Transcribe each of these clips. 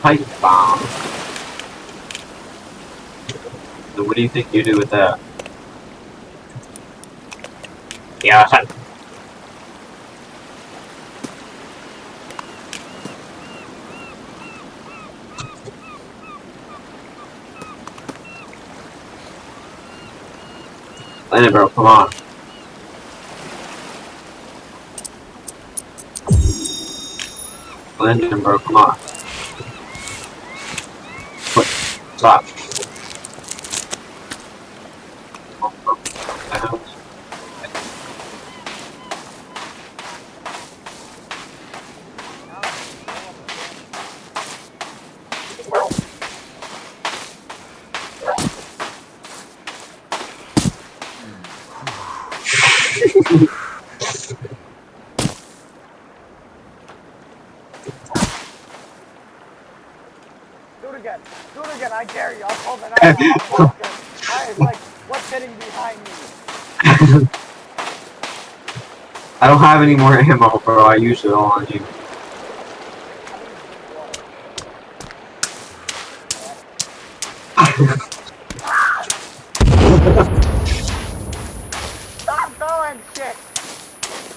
Pipe bomb. So what do you think you do with that? Yeah, Landon, bro, come on. Landon, bro, come on. Quick, stop. Do it again. Do it again. I dare you. I'll pull the knife out, motherfucker. It's like, what's hitting behind me? I don't have any more ammo, bro. I used it all on you. Stop throwing shit.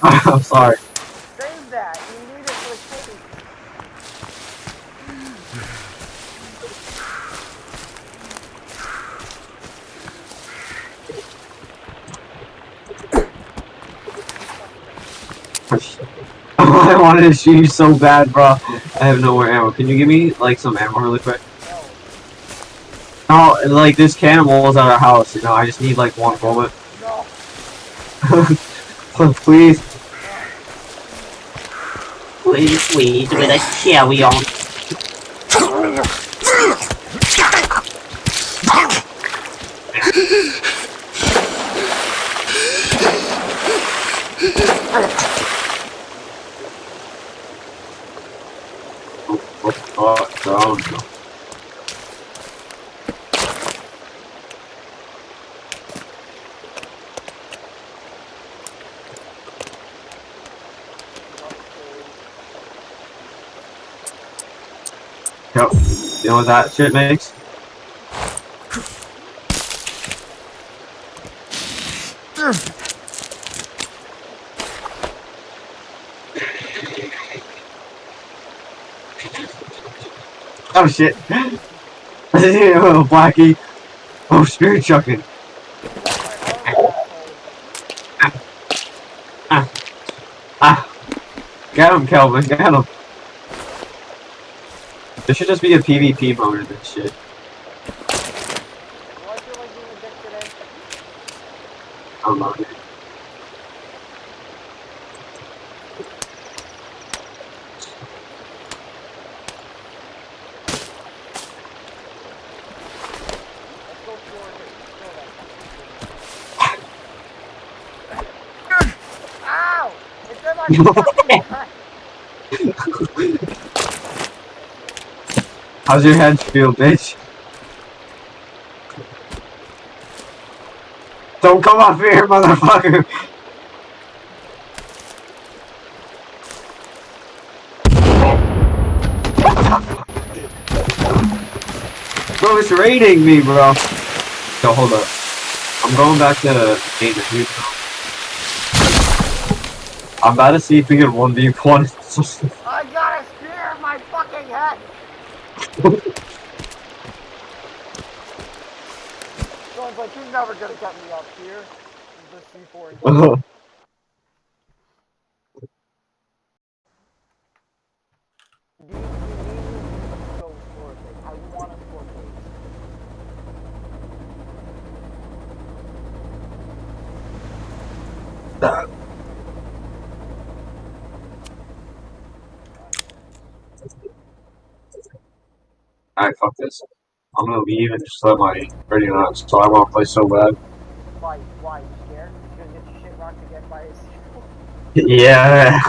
I'm sorry. Save that. You need it for the case. I wanted to shoot you so bad, bro. I have no more ammo. Can you give me, like, some ammo really quick? No. No, like, this cannonball is at our house, you know? I just need, like, one bullet. No. Please. Please, with a cherry on. Oh. Yep. You know what that shit makes? Oh shit. Oh, Blackie. Oh, spirit chucking. Get him, Kelvin, get him. There should just be a PvP mode in this shit. I don't know. Ow! It's in my fucking cut. How's your head feel, bitch? Don't come up here, motherfucker! Bro, it's raiding me, bro. Yo, hold up. I'm going back to game review. I'm about to see if we can 1v1. I got a spear in my fucking head. So it's like, he's never gonna get me up here. This C4. Go for it. I want to score things. Alright, fuck this. I'm gonna leave and just let my radio out, so I wanna play so bad. Why? You scared? You're gonna get your shit rocked again by a Yeah.